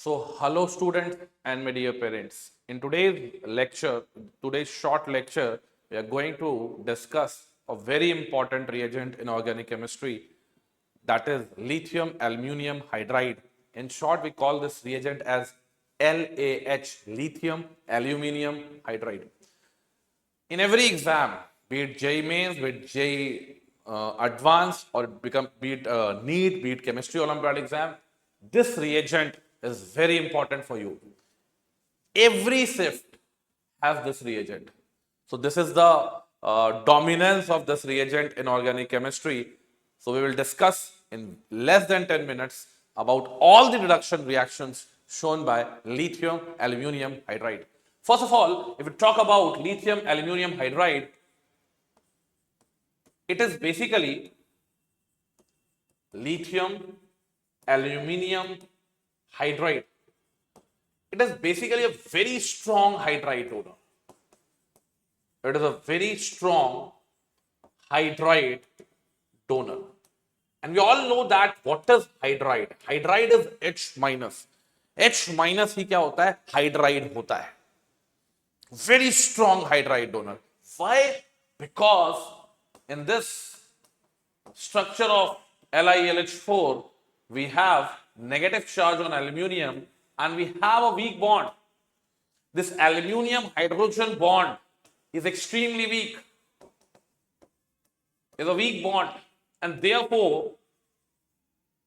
So, hello students and my dear parents. In today's short lecture, we are going to discuss a very important reagent in organic chemistry, that is lithium aluminum hydride. In short, we call this reagent as LAH, lithium aluminum hydride. In every exam, be it JEE Mains, be it JEE Advanced, or be it NEET, be it Chemistry Olympiad exam, this reagent is very important for you. Every shift has this reagent. So this is the dominance of this reagent in organic chemistry. So we will discuss in less than 10 minutes about all the reduction reactions shown by lithium aluminum hydride. First of all, if we talk about lithium aluminum hydride, it is basically lithium aluminum hydride. It is basically a very strong hydride donor. It is a very strong hydride donor. And we all know that what is hydride? Hydride is H minus. H minus ही क्या होता है? Hydride होता है. Very strong hydride donor. Why? Because in this structure of LiLH4, we have negative charge on aluminium and we have a weak bond. This aluminium hydrogen bond is extremely weak. Is a weak bond, and therefore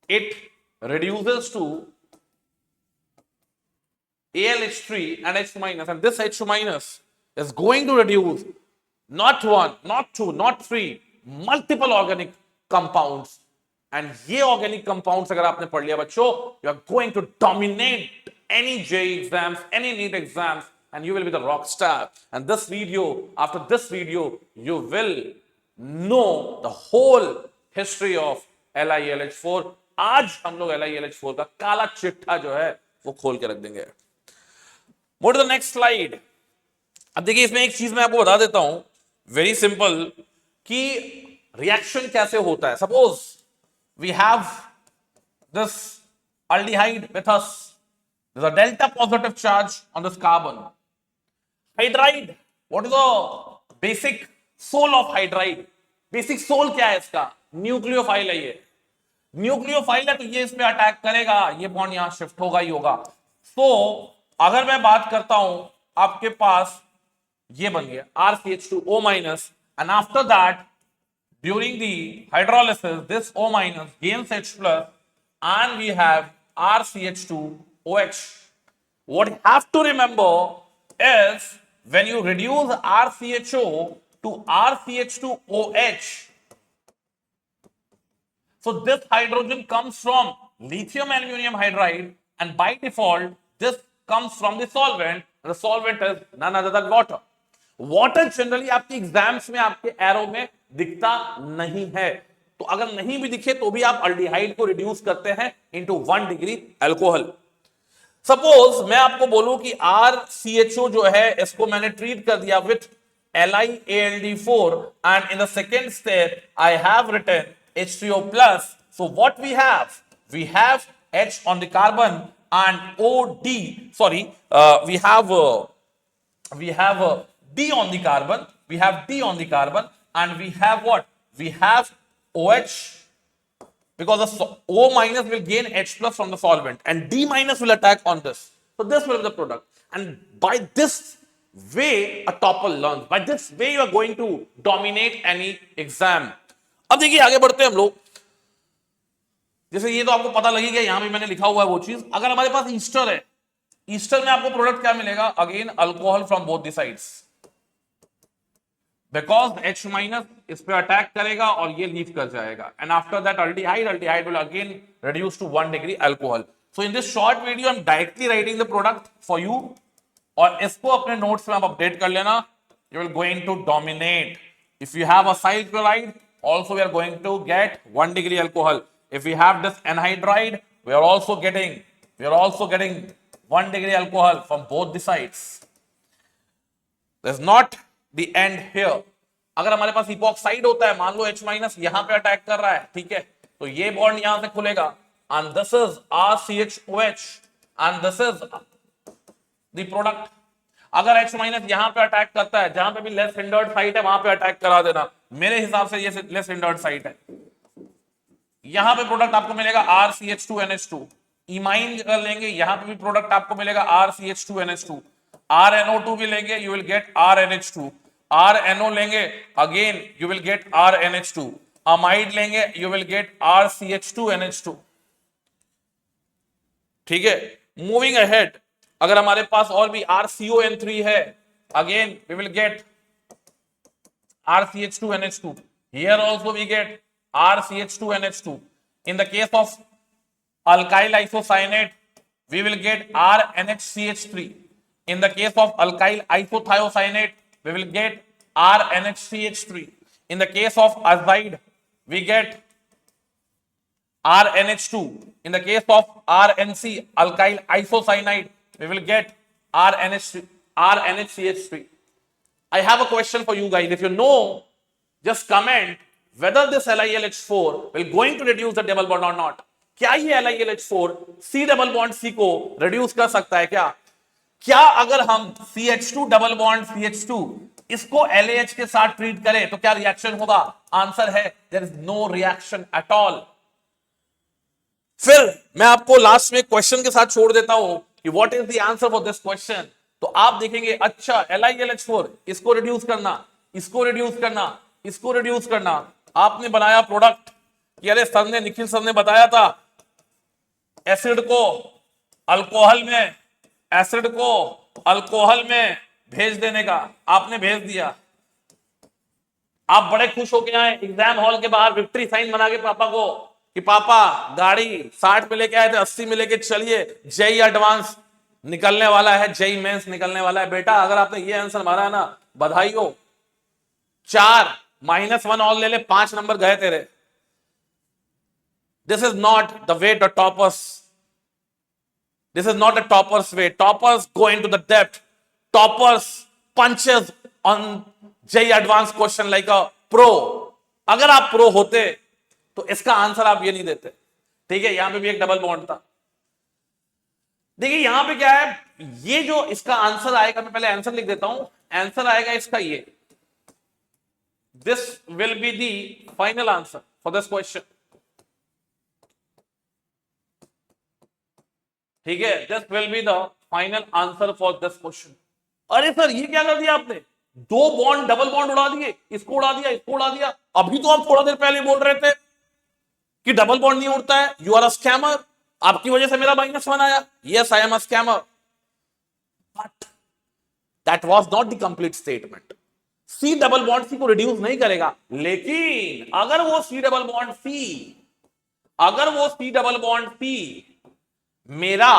it reduces to AlH3 and H minus, and this H minus is going to reduce not one, not two, not three, multiple organic compounds. And ये organic compounds अगर आपने पढ़ लिया बच्चों, you are going to dominate any JEE exams, any NEET exams, and you will be the rock star. And this video, after this video, you will know the whole history of LiLH4. आज हम लोग LiLH4 का काला चिट्ठा जो है वो खोल के रख देंगे. Move to the next slide. अब देखिए इसमें एक चीज मैं आपको बता देता हूं, वेरी सिंपल, कि रिएक्शन कैसे होता है. Suppose we have this aldehyde with us. There's a delta positive charge on this carbon. Hydride, what is the basic soul of hydride? Basic soul क्या है इसका? न्यूक्लियोफाइल है ये. न्यूक्लियोफाइल है तो ये इसमें अटैक करेगा, ये बॉन्ड यहां शिफ्ट होगा ही होगा. तो अगर मैं बात करता हूं, आपके पास ये बन गया RCH2O minus, and after that during the hydrolysis, this O minus gains H plus, and we have RCH2OH. What you have to remember is when you reduce RCHO to RCH2OH, so this hydrogen comes from lithium aluminum hydride, and by default, this comes from the solvent. The solvent is none other than water. Water generally आपके exams में आपके arrow में दिखता नहीं है, तो अगर नहीं भी दिखे तो भी आप अल्डिहाइड को रिड्यूस करते हैं इनटू 1 डिग्री अल्कोहल. सपोज मैं आपको बोलूं कि RCHO जो है इसको मैंने ट्रीट कर दिया with LiAlD4, and in the second step I have written H3O plus. So what we have H on the carbon and we have D on the carbon, and we have what? We have OH, because the O minus will gain H plus from the solvent and D minus will attack on this. So this will be the product, and by this way a topper learns. By this way you are going to dominate any exam. अब देखिए आगे बढ़ते हैं हम लोग. जैसे ये तो आपको पता लगी गया, यहां भी मैंने लिखा हुआ है वो चीज. अगर हमारे पास ईस्टर है, ईस्टर में आपको प्रोडक्ट क्या मिलेगा? Again alcohol from both the sides, because H minus इस पे अटैक करेगा और ये लीव कर जाएगा, and after that aldehyde will again reduce to 1 degree alcohol. So in this short video I am directly writing the product for you, और इसको अपने नोट्स में आप अपडेट कर लेना. You will going to dominate. If you have acyl chloride, also we are going to get 1 degree alcohol. If we have this anhydride, we are also getting 1 degree alcohol from both the sides. There's not the end here. अगर हमारे पास epoxide होता है, मान लो H minus यहां पे attack कर रहा है, ठीक है, तो ये बॉन्ड यहां से खुलेगा, and this is RCHOH. and this is the product. अगर H माइनस यहां पे अटैक करता है, जहां पे भी लेस हिंडर्ड साइट है वहां पे अटैक करा देना, मेरे हिसाब से ये लेस हिंडर्ड साइट है। यहां पे प्रोडक्ट आपको मिलेगा RCH2NH2, इमाइन लेंगे यहां पे भी प्रोडक्ट आपको मिलेगा RCH2NH2, RNO2 भी लेंगे you will get RNH2, RNO लेंगे again you will get RNH2, amide लेंगे यू विल गेट RCH2NH2। ठीक है, मूविंग अहेड, अगर हमारे पास और भी RCON3 है, again we will get RCH2NH2, here also we get RCH2NH2. In the case of alkyl isocyanate we will get RNHCH3. In the case of alkyl isothiocyanate we will get RNHCH3. In the case of azide we get RNH2. In the case of RNC, alkyl isocyanide, we will get RNHCH3. I have a question for you guys. If you know, just comment whether this LiLH4 will going to reduce the double bond or not. क्या ये LiLH4 C double bond C को reduce कर सकता है क्या? क्या अगर हम CH2 double bond CH2 इसको LAH के साथ ट्रीट करें तो क्या रिएक्शन होगा? आंसर है there is no reaction at all. फिर मैं आपको लास्ट में क्वेश्चन के साथ छोड़ देता हूं कि what is the answer for this question. तो आप देखेंगे अच्छा LiLH4 इसको रिड्यूस करना, इसको रिड्यूस करना, इसको रिड्यूस करना, आपने बनाया प्रोडक्ट कि अरे सर ने, निखिल सर ने बताया था एसिड को अल्कोहल में, एसिड को अल्कोहल में भेज देने का, आपने भेज दिया, आप बड़े खुश होके आए एग्जाम हॉल के बाहर विक्ट्री साइन बना के पापा को कि पापा गाड़ी 60 में लेके आए थे 80 में लेके चलिए, जेई एडवांस निकलने वाला है, जेई मेंस निकलने वाला है। बेटा अगर आपने ये आंसर मारा है ना, बधाई हो, 4 -1 और ले ले, 5 नंबर गए तेरे। This is not the way the toppers, this is not the toppers way. Toppers go into the depth, toppers punches on JEE advance question like a pro. अगर आप प्रो होते तो इसका आंसर आप ये नहीं देते। ठीक है, यहां पे भी एक डबल बॉन्ड था। देखिए यहां पे क्या है, ये जो इसका आंसर आएगा, मैं पहले आंसर लिख देता हूं, आंसर आएगा इसका ये, this will be the final answer for this question. ठीक है, this will be the final answer for this question. अरे सर ये क्या कर दिया आपने, 2 बॉन्ड डबल बॉन्ड उड़ा दिए, इसको उड़ा दिया, इसको उड़ा दिया। अभी तो आप थोड़ा देर पहले बोल रहे थे कि डबल बॉन्ड नहीं उड़ता है, यू आर अ स्कैमर, आपकी वजह से मेरा -1 आया। Yes I am a scammer, but that was not the complete statement. C double bond C को रिड्यूस नहीं करेगा, लेकिन अगर वो सी डबल बॉन्ड सी, अगर वो सी डबल बॉन्ड सी मेरा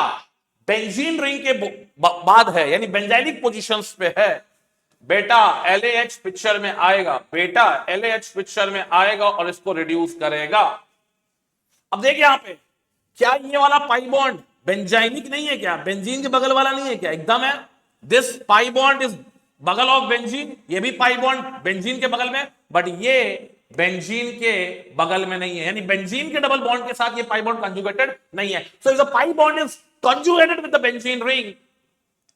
बेंजीन रिंग के बाद है, यानी बेंजाइनिक पोजीशंस पे है, बेटा LAH पिक्चर में आएगा, बेटा LAH पिक्चर में आएगा और इसको रिड्यूस करेगा। अब देखिए यहां पे क्या ये वाला पाई बॉन्ड बेंजाइनिक नहीं है क्या, बेंजीन के बगल वाला नहीं है क्या? एकदम है। दिस पाई बॉन्ड इज बगल ऑफ बेंजीन, ये भी पाई बॉन्ड बेंजीन के बगल में, बट ये बेंजीन के बगल में नहीं है, यानी बेंजीन के डबल बॉन्ड के साथ ये पाई बॉन्ड कंजुगेटेड नहीं है। So if the pi bond is conjugated with the benzene ring,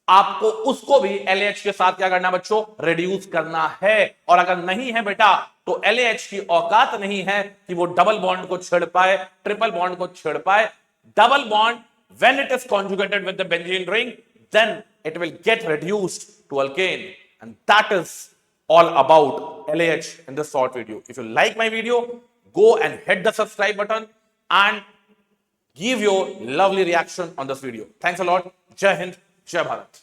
आपको उसको भी LAH के साथ क्या करना बच्चों, रिड्यूस करना है। और अगर नहीं है बेटा तो LAH की औकात नहीं है कि वो डबल बॉन्ड को छेड़ पाए, ट्रिपल बॉन्ड को छेड़ पाए। Double bond when it is conjugated with the benzene ring, then it will get reduced to alkane, and that is all about LAH in this short video. If you like my video, go and hit the subscribe button and give your lovely reaction on this video. Thanks a lot. Jai Hind, Jai Bharat.